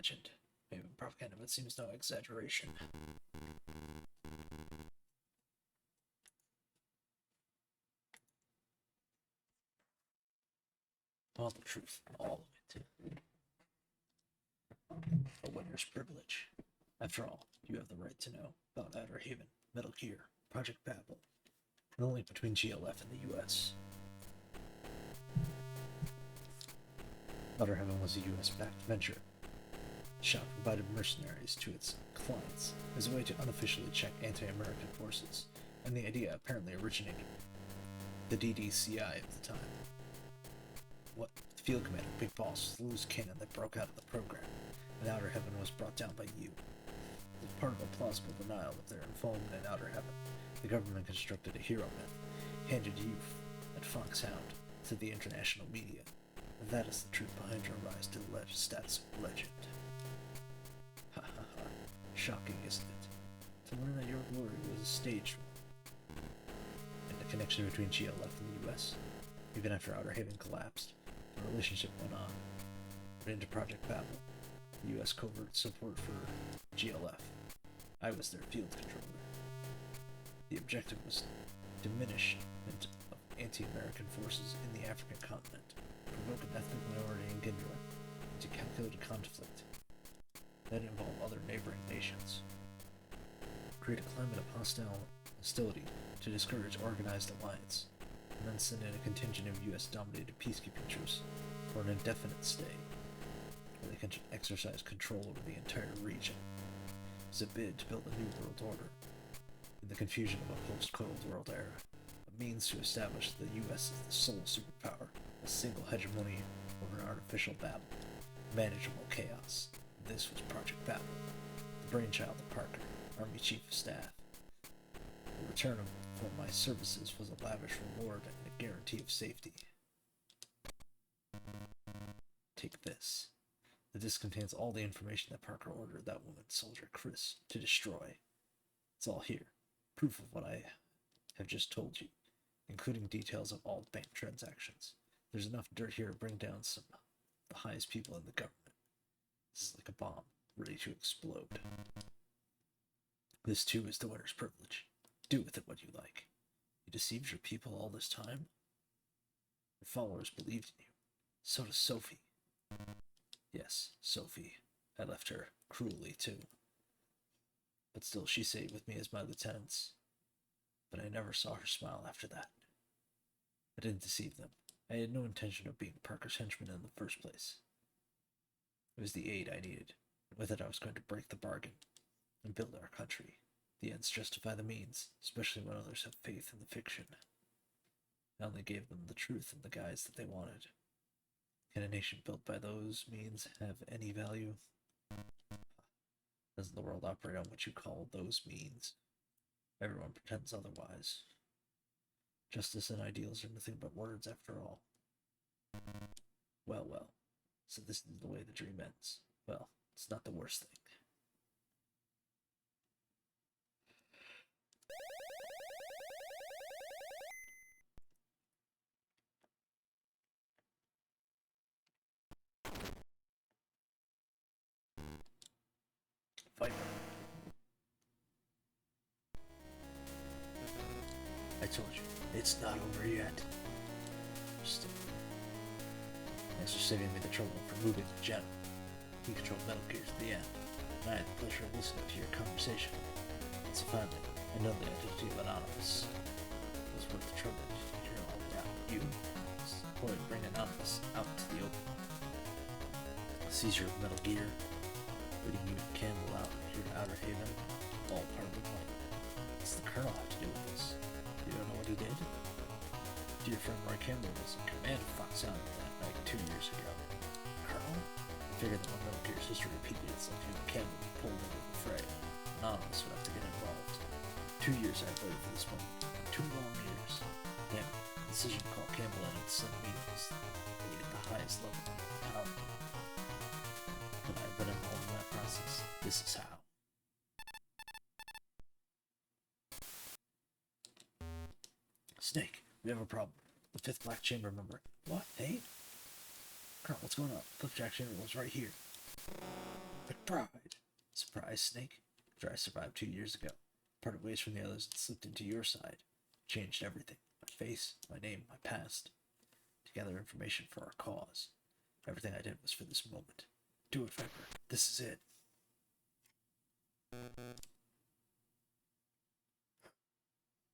legend. Maybe propaganda, but it seems no exaggeration. All the truth, all of it. A winner's privilege. After all, you have the right to know about Outer Haven, Metal Gear, Project Babel, and the link between GLF and the US. Outer Heaven was a US-backed venture. The shop provided mercenaries to its clients as a way to unofficially check anti-American forces, and the idea apparently originated the DDCI of the time. What the field commander, Big Boss, was the loose cannon that broke out of the program, and Outer Heaven was brought down by you. As part of a plausible denial of their involvement in Outer Heaven, the government constructed a hero myth, handed you and Foxhound to the international media. And that is the truth behind your rise to the status of legend. Ha ha ha. Shocking, isn't it? To learn that your glory was a staged one. And the connection between GLF and the US. Even after Outer Haven collapsed, the relationship went on. But into Project Babel, US covert support for GLF. I was their field controller. The objective was diminishment of anti-American forces in the African continent, provoke an ethnic minority in Gindra into calculated conflict, then involve other neighboring nations, create a climate of hostility to discourage organized alliance, and then send in a contingent of US-dominated peacekeeping troops for an indefinite stay, where they can exercise control over the entire region. It's a bid to build a new world order, in the confusion of a post-Cold War era, a means to establish the US as the sole superpower, a single hegemony over an artificial Babel, manageable chaos. This was Project Babel, the brainchild of Parker, Army Chief of Staff. The return for my services was a lavish reward and a guarantee of safety. Take this. The disc contains all the information that Parker ordered that woman soldier Chris to destroy. It's all here. Proof of what I have just told you, including details of all bank transactions. There's enough dirt here to bring down some of the highest people in the government. This is like a bomb, ready to explode. This too is the winner's privilege. Do with it what you like. You deceived your people all this time? Your followers believed in you. So does Sophie. Yes, Sophie. I left her cruelly too. But still she stayed with me as my lieutenants. But I never saw her smile after that. I didn't deceive them. I had no intention of being Parker's henchman in the first place. It was the aid I needed, and with it I was going to break the bargain and build our country. The ends justify the means, especially when others have faith in the fiction. I only gave them the truth in the guise that they wanted. Can a nation built by those means have any value? Doesn't the world operate on what you call those means? Everyone pretends otherwise. Justice and ideals are nothing but words after all. Well, well. So this is the way the dream ends. Well, it's not the worst thing. Fight. I told you, it's not over yet. Still. Thanks for saving me the trouble for moving the general. He controlled Metal Gear to the end, and I had the pleasure of listening to your conversation. And so finally, I know the identity of Anonymous. It was worth the trouble to hear all about you. It's important to bring Anonymous out to the open. Seizure of Metal Gear, leading you and Campbell out here to Outer Haven, all part of the plan. What's the Colonel have to do with this? You don't know what he did? Dear friend Roy Campbell was in command of Fox Island that night 2 years ago. Colonel? I figured that when Metal Gear's history repeated itself, you and Campbell would be pulled into the fray. Anonymous would have to get involved. 2 years I've waited for this moment. 2 long years. Damn, the decision to call Campbell in and send me was at the highest level of power. But I've been involved in that process. This is how. Snake, we have a problem. The 5th Black Chamber member. What? Hey? Colonel, what's going on? 5th Black Chamber was right here. Pride. Surprise, Snake. After I survived 2 years ago, parted ways from the others and slipped into your side. Changed everything. My face, my name, my past. To gather information for our cause. Everything I did was for this moment. Do it, Viper. This is it.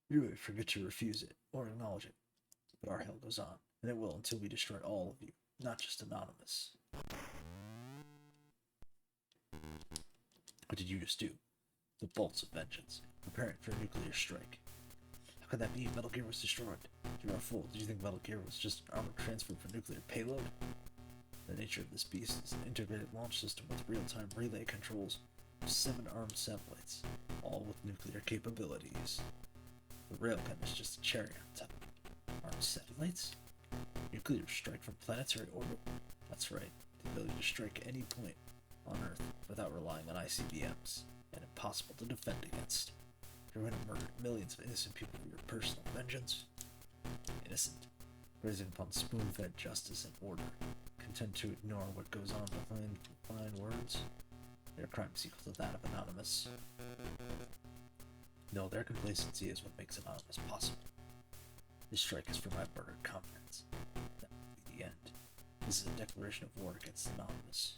You may forget to refuse it, or acknowledge it. But our hell goes on, and it will until we destroy all of you, not just Anonymous. What did you just do? The bolts of vengeance, preparing for a nuclear strike. How could that be? Metal Gear was destroyed. You're a fool. Did you think Metal Gear was just an armor transfer for nuclear payload? The nature of this beast is an integrated launch system with real-time relay controls of 7 armed satellites, all with nuclear capabilities. The railgun is just a cherry on top. Armed satellites? Nuclear strike from planetary orbit? That's right, the ability to strike any point on Earth without relying on ICBMs, and impossible to defend against. You're going to murder millions of innocent people for your personal vengeance? Innocent, grazing upon spoon-fed justice and order, content to ignore what goes on behind fine words. Their crime is equal to that of Anonymous. No, their complacency is what makes Anonymous possible. This strike is for my murdered comrades. That will be the end. This is a declaration of war against Anonymous.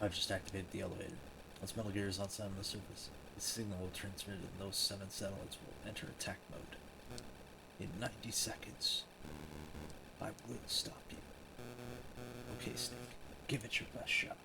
I've just activated the elevator. Once Metal Gear is outside on the surface, the signal will transmit and those 7 satellites will enter attack mode. In 90 seconds, I will stop you. Okay, Snake, give it your best shot.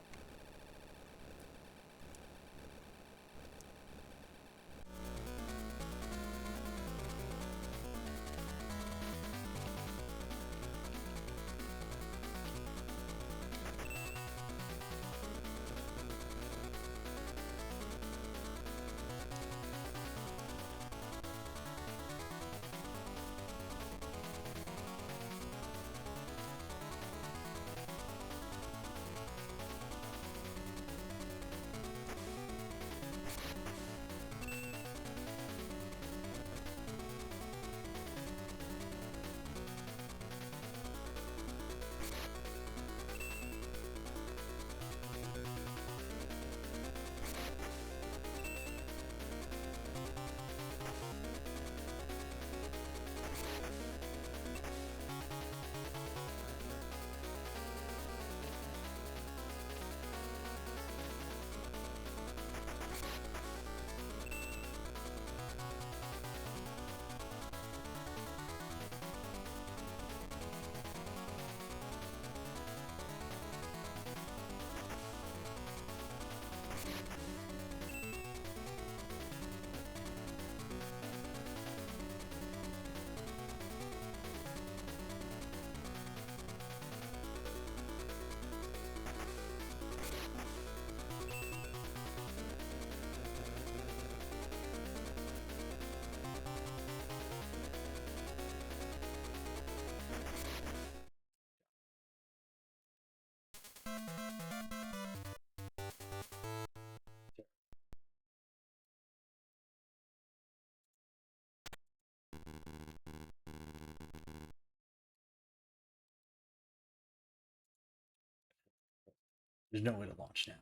There's no way to launch now.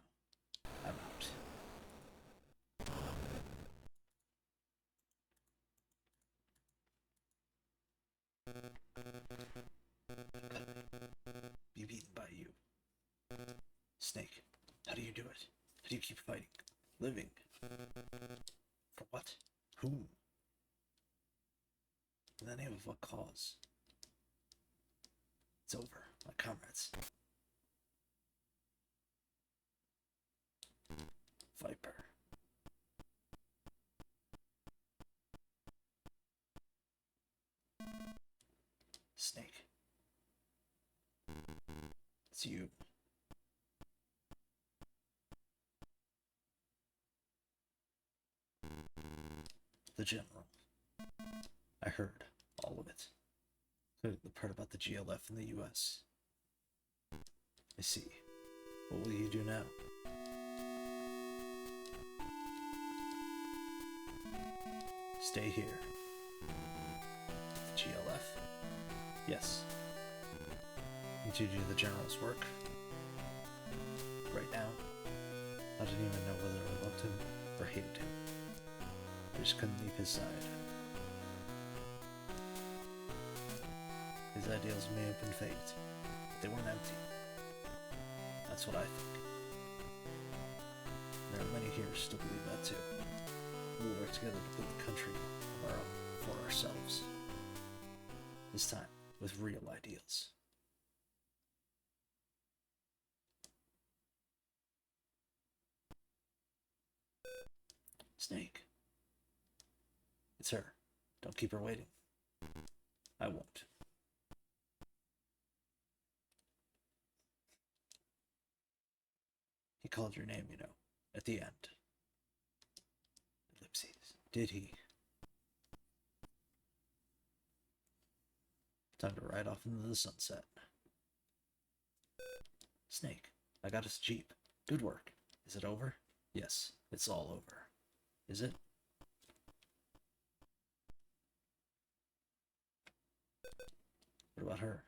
I'm out. Be beaten by you. Snake, how do you do it? How do you keep fighting? Living? For what? Whom? In the name of what cause? It's over, my comrades. Viper. Snake. It's you. The General. I heard all of it. Including the part about the GLF in the US. I see. What will you do now? Stay here. GLF. Yes. Need to do the general's work. Right now, I didn't even know whether I loved him or hated him. I just couldn't leave his side. His ideals may have been faked, but they weren't empty. That's what I think. There are many here who still believe that too. We will work together to build the country of our own for ourselves. This time, with real ideals. Snake. It's her. Don't keep her waiting. I won't. He called your name, you know, at the end. Ellipses. Did he? Time to ride off into the sunset. Snake, I got us a Jeep. Good work. Is it over? Yes, it's all over. Is it? What about her?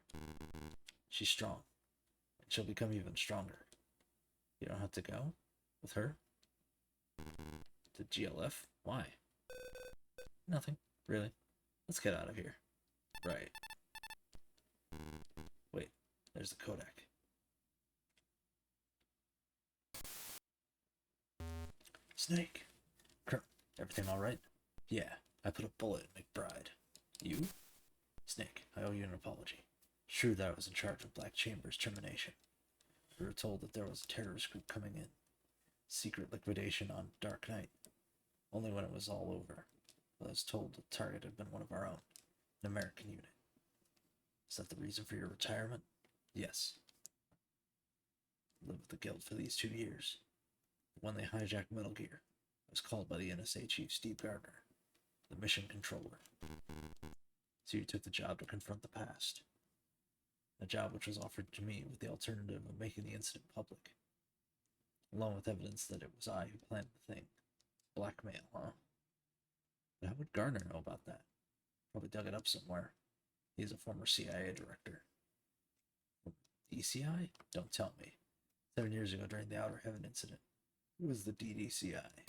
She's strong, and she'll become even stronger. You don't have to go with her? To GLF? Why? Nothing, really. Let's get out of here. Right. Wait, there's the Kodak. Snake. Everything alright? Yeah, I put a bullet in McBride. You? Snake, I owe you an apology. It's true that I was in charge of Black Chamber's termination. We were told that there was a terrorist group coming in. Secret liquidation on Dark Night. Only when it was all over. I was told the target had been one of our own, an American unit. Is that the reason for your retirement? Yes. I lived with the guild for these 2 years. When they hijacked Metal Gear, I was called by the NSA chief Steve Gardner, the mission controller. So you took the job to confront the past. A job which was offered to me with the alternative of making the incident public. Along with evidence that it was I who planned the thing. Blackmail, huh? But how would Gardner know about that? Probably dug it up somewhere. He's a former CIA director. DCI? Don't tell me. 7 years ago during the Outer Heaven incident. Who was the DDCI?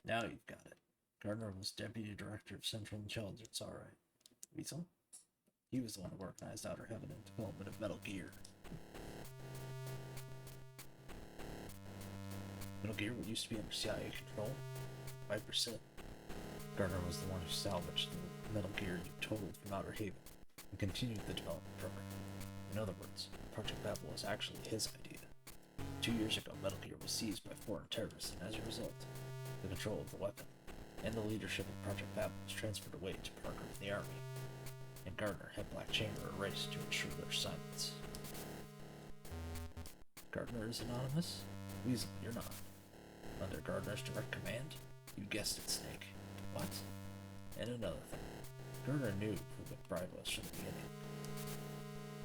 Now you've got it. Gardner was Deputy Director of Central Intelligence, alright. Weasel? He was the one who organized Outer Heaven and development of Metal Gear. Metal Gear used to be under CIA control? 5%. Gardner was the one who salvaged the Metal Gear you totaled from Outer Haven and continued the development program. In other words, Project Babel was actually his idea. 2 years ago, Metal Gear was seized by foreign terrorists, and as a result, the control of the weapon and the leadership of Project Babel was transferred away to Parker in the Army, and Gardner had Black Chamber erased to ensure their silence. Gardner is anonymous? Weasel, you're not. Under Gardner's direct command? You guessed it, Snake. What? And another thing. Gardner knew who McBride was from the beginning.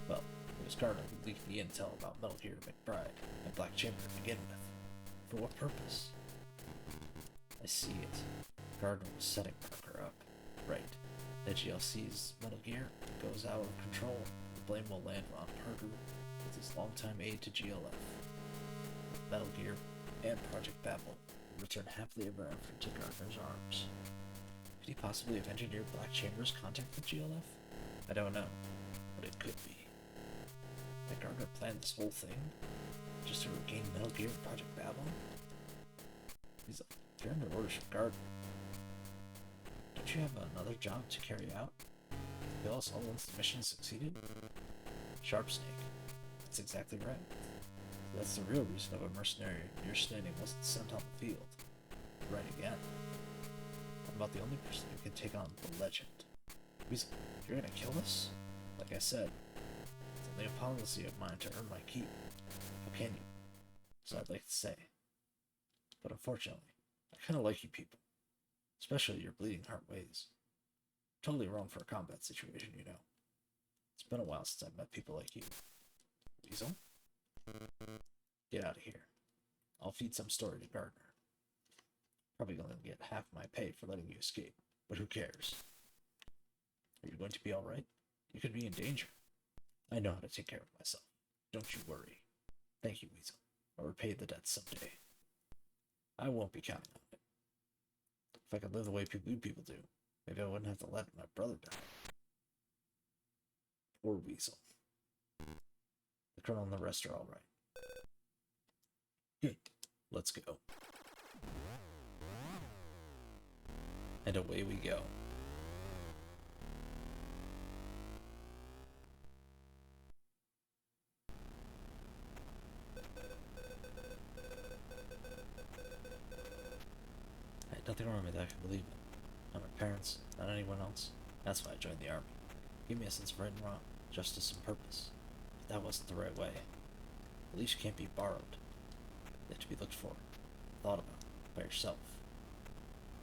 Well, it was Gardner who leaked the intel about Metal Gear to McBride and Black Chamber to begin with. For what purpose? I see it. Gardner was setting Parker up. Right. The GLC's Metal Gear goes out of control. The blame will land on Parker with his longtime aide to GLF. With Metal Gear and Project Babel return happily ever after to Gardner's arms. Could he possibly have engineered Black Chamber's contact with GLF? I don't know, but it could be. That Gardner planned this whole thing just to regain Metal Gear and Project Babel? You're under orders from Gardner. Don't you have another job to carry out? Kill us all once the mission succeeded? Sharp Snake. That's exactly right. That's the real reason of a mercenary in your standing wasn't sent on the field. Right again. I'm about the only person who can take on the legend. Weasel, you're gonna kill us? Like I said, it's only a policy of mine to earn my keep. How can you? So I'd like to say. But unfortunately, I kinda like you people. Especially your bleeding heart ways. Totally wrong for a combat situation, you know. It's been a while since I've met people like you. Weasel? Get out of here. I'll feed some story to Gardner. Probably gonna get half my pay for letting you escape. But who cares? Are you going to be alright? You could be in danger. I know how to take care of myself. Don't you worry. Thank you, Weasel. I'll repay the debt someday. I won't be counting on it. If I could live the way people do, maybe I wouldn't have to let my brother down. Poor Weasel. The Colonel and the rest are alright. Good. Let's go. And away we go. I had nothing wrong with that I could believe in. Not my parents, not anyone else. That's why I joined the army. Give me a sense of right and wrong, justice and purpose. But that wasn't the right way. Beliefs can't be borrowed. They have to be looked for, thought about, by yourself.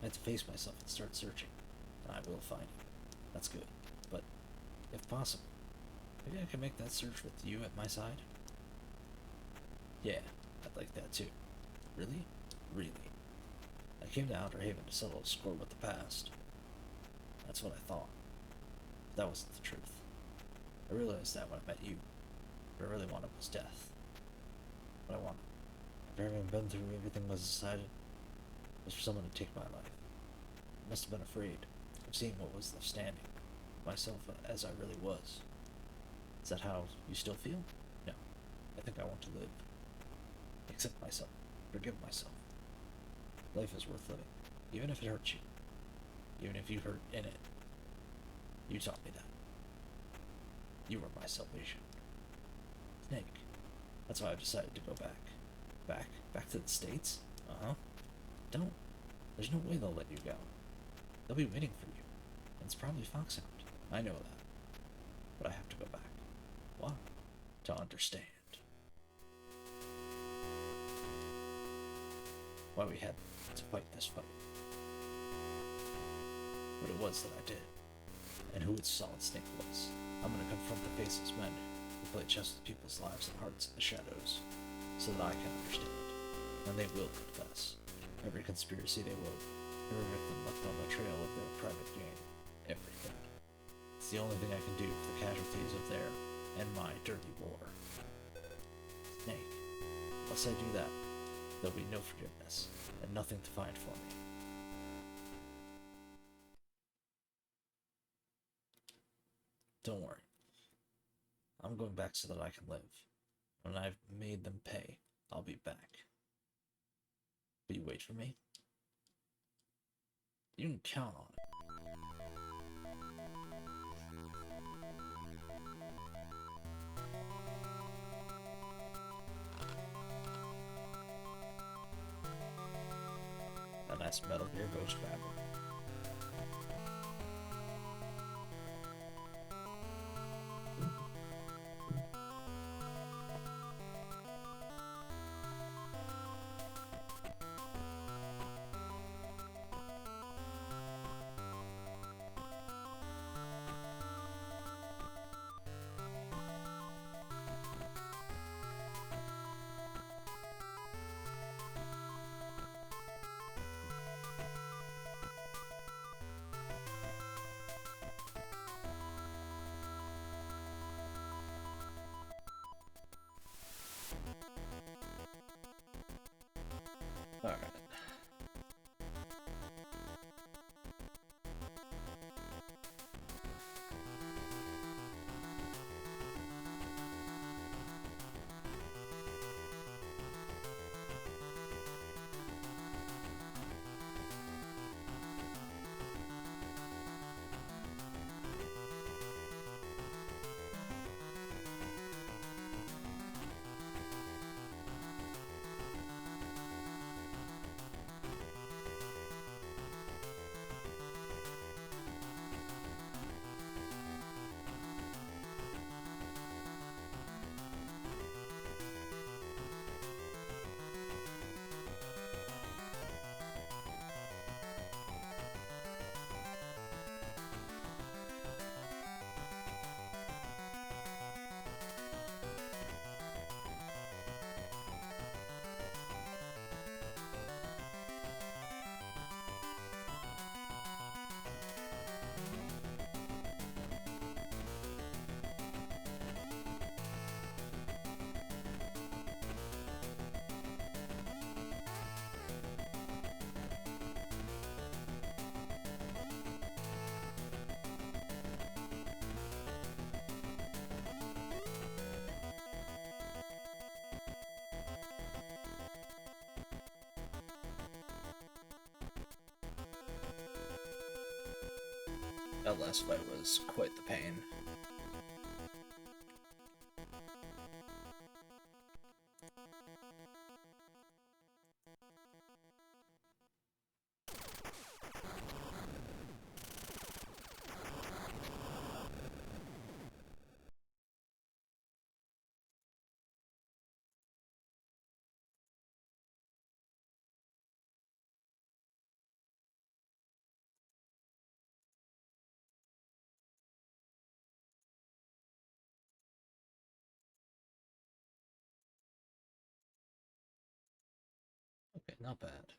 I had to face myself and start searching, and I will find it. That's good. But, if possible, maybe I can make that search with you at my side? Yeah, I'd like that too. Really? Really. I came to Outer Haven to settle a score with the past. That's what I thought. But that wasn't the truth. I realized that when I met you. What I really wanted was death. What I wanted, after having been through everything was decided, was for someone to take my life. I must have been afraid of seeing what was left standing, myself as I really was. Is that how you still feel? No. I think I want to live. Accept myself. Forgive myself. Life is worth living, even if it hurts you. Even if you hurt in it. You taught me that. You were my salvation. Snake. That's why I've decided to go back. Back? Back to the States? Uh-huh. Don't. There's no way they'll let you go. They'll be waiting for you. And it's probably Foxhound. I know that. But I have to go back. Why? To understand. Why we had to fight this fight. What it was that I did. And who its Solid Snake was. I'm gonna confront the faceless men who play chess with people's lives and hearts in the shadows, so that I can understand. And they will confess. Every conspiracy they wove, every victim left on the trail of their private gain. Everything. It's the only thing I can do for the casualties of their and my dirty war. Snake. Unless I do that, there'll be no forgiveness, and nothing to find for me. Don't worry. I'm going back so that I can live. When I've made them pay, I'll be back. Will you wait for me? You can count on it. A nice Metal Gear Ghost Babel. Alright. That last fight was quite the pain. Okay, not bad.